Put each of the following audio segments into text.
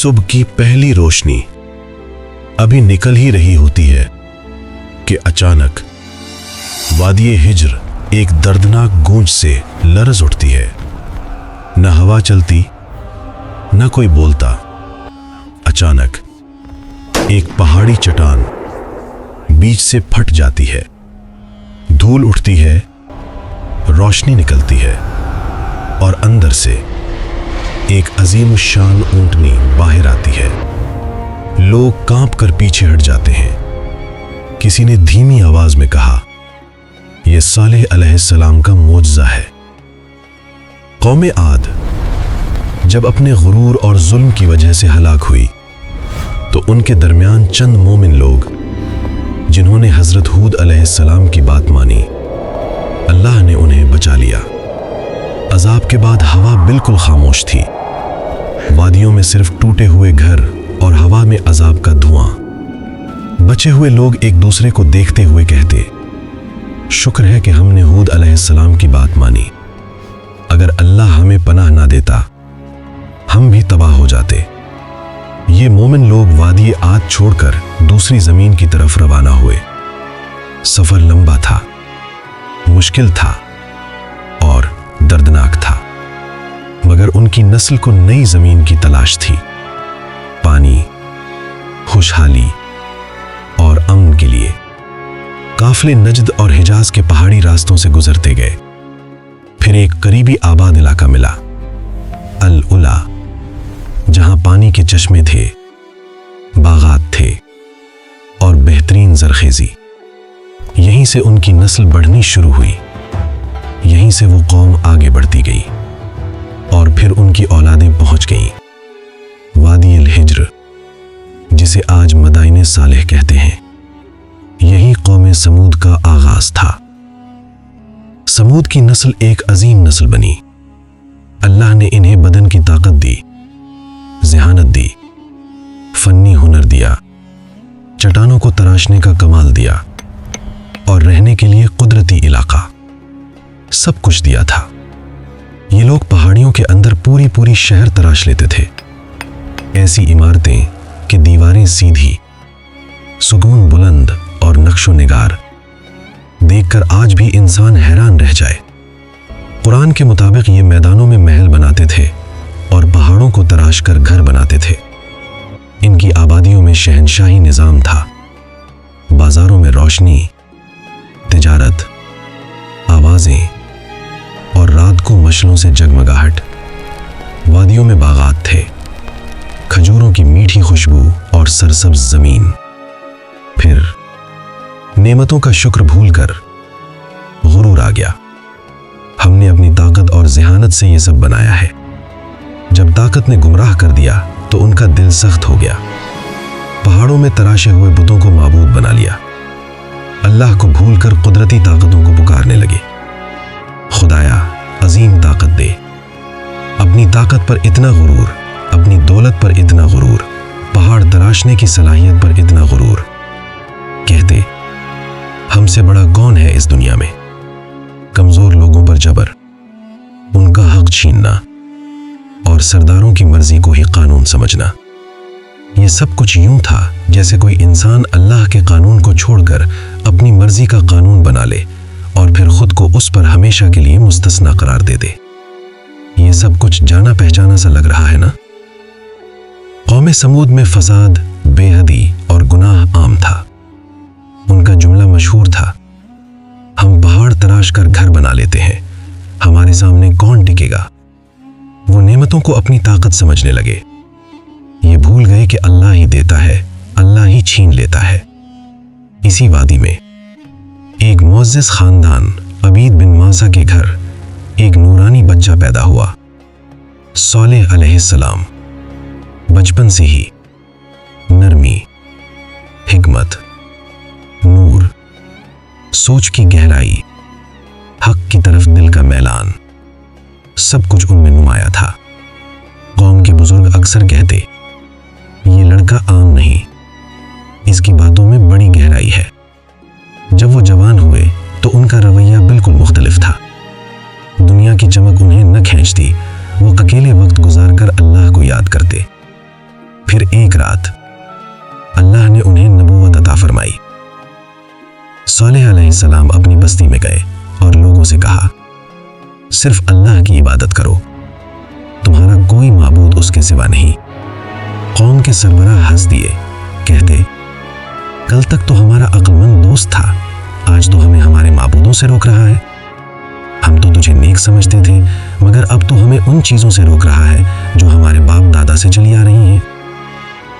सुबह की पहली रोशनी अभी निकल ही रही होती है कि अचानक वादी हिज्र एक दर्दनाक गूंज से लरज उठती है। न हवा चलती, न कोई बोलता। अचानक एक पहाड़ी चट्टान बीच से फट जाती है। धूल उठती है, रोशनी निकलती है और अंदर से एक अजीम शान ऊंटनी बाहर आती है। लोग कांप कर पीछे हट जाते हैं। किसी ने धीमी आवाज में कहा, यह सालेह अलैहिस्सलाम का मोजज़ा है। कौमे आद जब अपने गुरूर और जुल्म की वजह से हलाक हुई तो उनके दरमियान चंद मोमिन लोग जिन्होंने हजरत हूद अलैहिस्सलाम की बात मानी, अल्लाह ने उन्हें बचा लिया। अजाब के बाद हवा बिल्कुल खामोश थी। वादियों में सिर्फ टूटे हुए घर और हवा में अजाब का धुआं। बचे हुए लोग एक दूसरे को देखते हुए कहते, शुक्र है कि हमने हूद अलैहिस्सलाम की बात मानी। अगर अल्लाह हमें पनाह ना देता, हम भी तबाह हो जाते। ये मोमिन लोग वादी आद छोड़कर दूसरी जमीन की तरफ रवाना हुए। सफर लंबा था, मुश्किल था और दर्दनाक था, मगर उनकी नस्ल को नई जमीन की तलाश थी। पानी, खुशहाली और अमन के लिए काफिले नजद और हिजाज के पहाड़ी रास्तों से गुजरते गए। फिर एक करीबी आबाद इलाका मिला, अल उला, जहां पानी के चश्मे थे, बागात थे और बेहतरीन जरखेजी। यहीं से उनकी नस्ल बढ़नी शुरू हुई। यहीं से वो कौम आगे बढ़ती गई और फिर उनकी औलादें पहुंच गईं वादी अल हिज्र, जिसे आज मदाइन सालेह कहते हैं। यही कौम समूद का आगाज था। समूद की नस्ल एक अजीम नस्ल बनी। अल्लाह ने इन्हें बदन की ताकत दी, ज़हानत दी, फन्नी हुनर दिया, चट्टानों को तराशने का कमाल दिया और रहने के लिए कुदरती इलाका, सब कुछ दिया था। ये लोग पहाड़ियों के अंदर पूरी पूरी शहर तराश लेते थे। ऐसी इमारतें कि दीवारें सीधी, सुकून बुलंद और नक्शो निगार, देखकर आज भी इंसान हैरान रह जाए। कुरान के मुताबिक ये मैदानों में महल बनाते थे और पहाड़ों को तराश कर घर बनाते थे। इनकी आबादियों में शहनशाही निजाम था। बाजारों में रोशनी, तिजारत, आवाजें और रात को मशलों से जगमगाहट। वादियों में बागात थे, खजूरों की मीठी खुशबू और सरसब्ज जमीन। फिर नेमतों का शुक्र भूलकर गुरूर आ गया। हमने अपनी ताकत और ज़हानत से ये सब बनाया है। जब ताकत ने गुमराह कर दिया तो उनका दिल सख्त हो गया। पहाड़ों में तराशे हुए बुतों को माबूद बना लिया। अल्लाह को भूलकर कुदरती ताकतों को पुकारने लगे। खुदाया अजीम ताकत दे। अपनी ताकत पर इतना गुरूर, अपनी दौलत पर इतना गुरूर, पहाड़ तराशने की सलाहियत पर इतना गुरूर। कहते, हमसे बड़ा कौन है इस दुनिया में? कमजोर लोगों पर जबर, उनका हक छीनना और सरदारों की मर्जी को ही कानून समझना। ये सब कुछ यूं था जैसे कोई इंसान अल्लाह के कानून को छोड़कर अपनी मर्जी का कानून बना ले और फिर खुद को उस पर हमेशा के लिए मुस्तस्ना करार दे दे। ये सब कुछ जाना पहचाना सा लग रहा है ना? कौम समूद में फसाद, बेहदी और गुनाह आम था। उनका जुमला मशहूर था, हम पहाड़ तराश कर घर बना लेते हैं, हमारे सामने कौन टिकेगा? वो नेमतों को अपनी ताकत समझने लगे। ये भूल गए कि अल्लाह ही देता है, अल्लाह ही छीन लेता है। इसी वादी में एक मुअज़्ज़िज़ खानदान अबीद बिन मासा के घर एक नूरानी बच्चा पैदा हुआ। सालेह अलैहिस्सलाम बचपन से ही नरमी, हिकमत, नूर, सोच की गहराई, हक की तरफ दिल का मैलान, सब कुछ उनमें नुमाया था। कौम के बुजुर्ग अक्सर कहते, ये लड़का आम नहीं, इसकी बातों में बड़ी गहराई है। जब वो जवान हुए तो उनका रवैया बिल्कुल मुख्तलिफ था। दुनिया की चमक उन्हें न खींचती, वो अकेले वक्त गुजारकर अल्लाह को याद करते। एक रात अल्लाह ने उन्हें नबूवत अता फरमाई। सालेह अलैहिस्सलाम अपनी बस्ती में गए और लोगों से कहा, सिर्फ अल्लाह की इबादत करो, तुम्हारा कोई माबूद उसके सिवा नहीं। कौम के सरबराह हंस दिए, कहते, कल तक तो हमारा अक्लमंद दोस्त था, आज तो हमें हमारे माबूदों से रोक रहा है। हम तो तुझे नेक समझते थे, मगर अब तो हमें उन चीज़ों से रोक रहा है जो हमारे बाप दादा से चली आ रही हैं।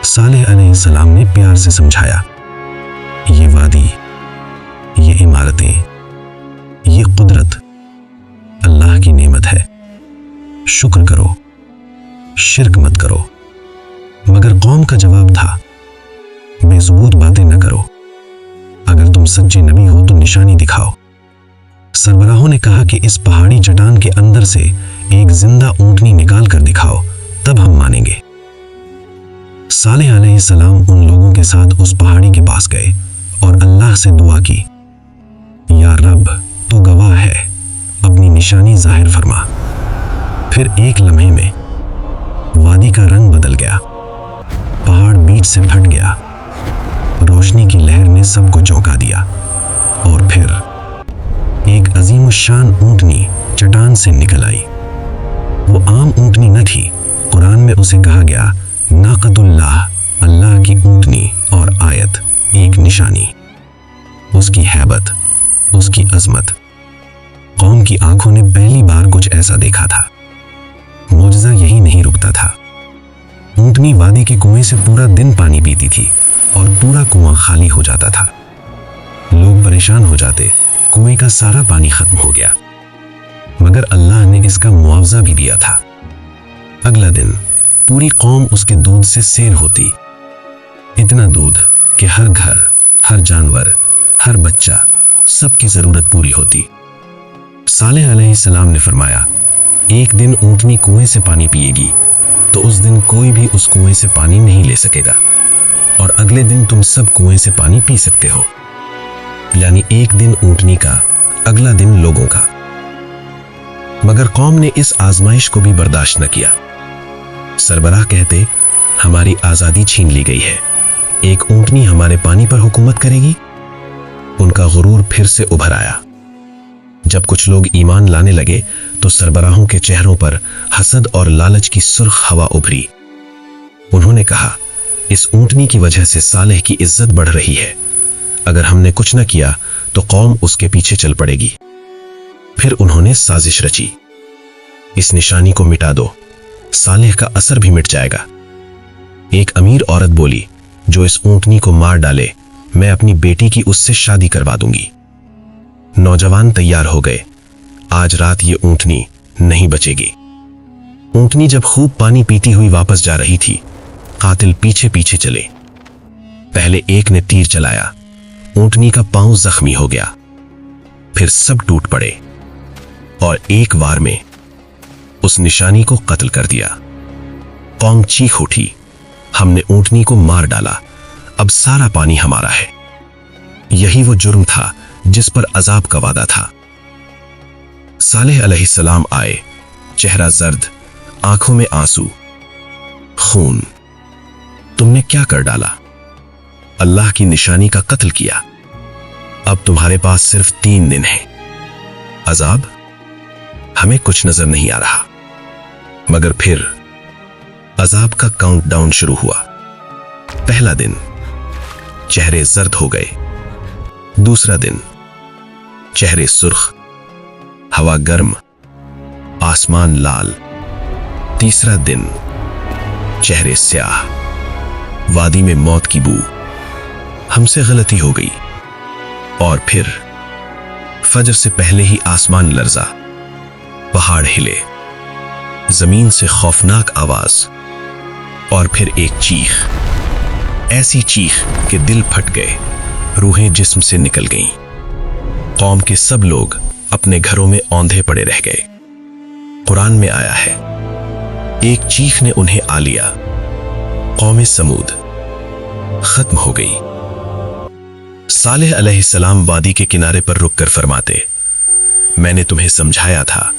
सालेह अलैहिस्सलाम ने प्यार से समझाया, ये वादी, ये इमारतें, ये कुदरत अल्लाह की नेमत है, शुक्र करो, शिर्क मत करो। मगर कौम का जवाब था, बेसबूत बातें न करो, अगर तुम सच्चे नबी हो तो निशानी दिखाओ। सरबराहों ने कहा कि इस पहाड़ी चट्टान के अंदर से एक जिंदा ऊंटनी निकाल कर दिखाओ, तब हम मानेंगे। सालेह अलैहिस्सलाम उन लोगों के साथ उस पहाड़ी के पास गए और अल्लाह से दुआ की, या रब, तू गवाह है, अपनी निशानी जाहिर फरमा। फिर एक लम्हे में वादी का रंग बदल गया, पहाड़ बीच से फट गया, रोशनी की लहर ने सबको चौंका दिया और फिर एक अजीमुशान ऊंटनी चट्टान से निकल आई। वो आम ऊंटनी न थी, कुरान में उसे कहा गया नाक़तुल्लाह, अल्लाह की ऊंटनी, और आयत, एक निशानी। उसकी हैबत, उसकी अजमत, कौम की आंखों ने पहली बार कुछ ऐसा देखा था। मौजज़ा यही नहीं रुकता था। ऊंटनी वादी के कुएं से पूरा दिन पानी पीती थी और पूरा कुआं खाली हो जाता था। लोग परेशान हो जाते, कुएं का सारा पानी खत्म हो गया, मगर अल्लाह ने इसका मुआवजा भी दिया था। अगला दिन पूरी कौम उसके दूध से सैर होती, इतना दूध कि हर घर, हर जानवर, हर बच्चा, सबकी जरूरत पूरी होती। सालेह अलैहिस्सलाम ने फरमाया, एक दिन ऊंटनी कुएं से पानी पिएगी तो उस दिन कोई भी उस कुएं से पानी नहीं ले सकेगा, और अगले दिन तुम सब कुएं से पानी पी सकते हो। यानी एक दिन ऊंटनी का, अगला दिन लोगों का। मगर कौम ने इस आजमाइश को भी बर्दाश्त न किया। सरबराह कहते, हमारी आजादी छीन ली गई है, एक ऊंटनी हमारे पानी पर हुकूमत करेगी। उनका गुरूर फिर से उभर आया। जब कुछ लोग ईमान लाने लगे तो सरबराहों के चेहरों पर हसद और लालच की सुर्ख हवा उभरी। उन्होंने कहा, इस ऊंटनी की वजह से सालेह की इज्जत बढ़ रही है, अगर हमने कुछ न किया तो कौम उसके पीछे चल पड़ेगी। फिर उन्होंने साजिश रची, इस निशानी को मिटा दो, सालेह का असर भी मिट जाएगा। एक अमीर औरत बोली, जो इस ऊंटनी को मार डाले, मैं अपनी बेटी की उससे शादी करवा दूंगी। नौजवान तैयार हो गए, आज रात ये ऊंटनी नहीं बचेगी। ऊंटनी जब खूब पानी पीती हुई वापस जा रही थी, कातिल पीछे पीछे चले। पहले एक ने तीर चलाया, ऊंटनी का पांव जख्मी हो गया, फिर सब टूट पड़े और एक वार में उस निशानी को कत्ल कर दिया। कौम चीख उठी, हमने ऊंटनी को मार डाला, अब सारा पानी हमारा है। यही वो जुर्म था जिस पर अजाब का वादा था। सालेह अलैहिस्सलाम आए, चेहरा जर्द, आंखों में आंसू, खून। तुमने क्या कर डाला? अल्लाह की निशानी का कत्ल किया। अब तुम्हारे पास सिर्फ 3 दिन है। अजाब? हमें कुछ नजर नहीं आ रहा। मगर फिर अजाब का काउंटडाउन शुरू हुआ। पहला दिन, चेहरे जर्द हो गए। दूसरा दिन, चेहरे सुर्ख, हवा गर्म, आसमान लाल। तीसरा दिन, चेहरे स्याह, वादी में मौत की बू, हमसे गलती हो गई। और फिर फजर से पहले ही आसमान लर्जा, पहाड़ हिले, जमीन से खौफनाक आवाज, और फिर एक चीख, ऐसी चीख कि दिल फट गए, रूहें जिस्म से निकल गईं। कौम के सब लोग अपने घरों में औंधे पड़े रह गए। कुरान में आया है, एक चीख ने उन्हें आ लिया। कौम समूद खत्म हो गई। सालेह अलैहिस्सलाम वादी के किनारे पर रुककर फरमाते, मैंने तुम्हें समझाया था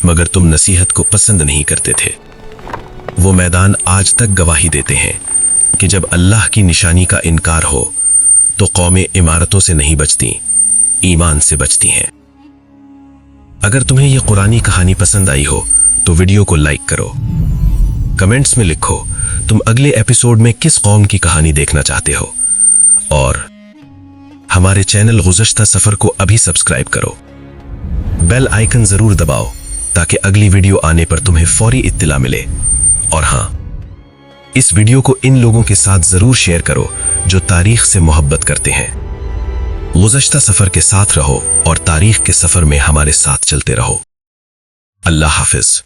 मगर तुम नसीहत को पसंद नहीं करते थे। वो मैदान आज तक गवाही देते हैं, کہ جب اللہ کی نشانی کا انکار ہو تو قومیں عمارتوں سے نہیں بچتی، ایمان سے بچتی ہیں۔ اگر تمہیں یہ قرآنی کہانی پسند آئی ہو تو ویڈیو کو لائک کرو، کمنٹس میں لکھو تم اگلے ایپیسوڈ میں کس قوم کی کہانی دیکھنا چاہتے ہو، اور ہمارے چینل گزشتہ سفر کو ابھی سبسکرائب کرو، بیل آئیکن ضرور دباؤ تاکہ اگلی ویڈیو آنے پر تمہیں فوری اطلاع ملے۔ اور ہاں، اس ویڈیو کو ان لوگوں کے ساتھ ضرور شیئر کرو جو تاریخ سے محبت کرتے ہیں۔ گزشتہ سفر کے ساتھ رہو اور تاریخ کے سفر میں ہمارے ساتھ چلتے رہو۔ اللہ حافظ۔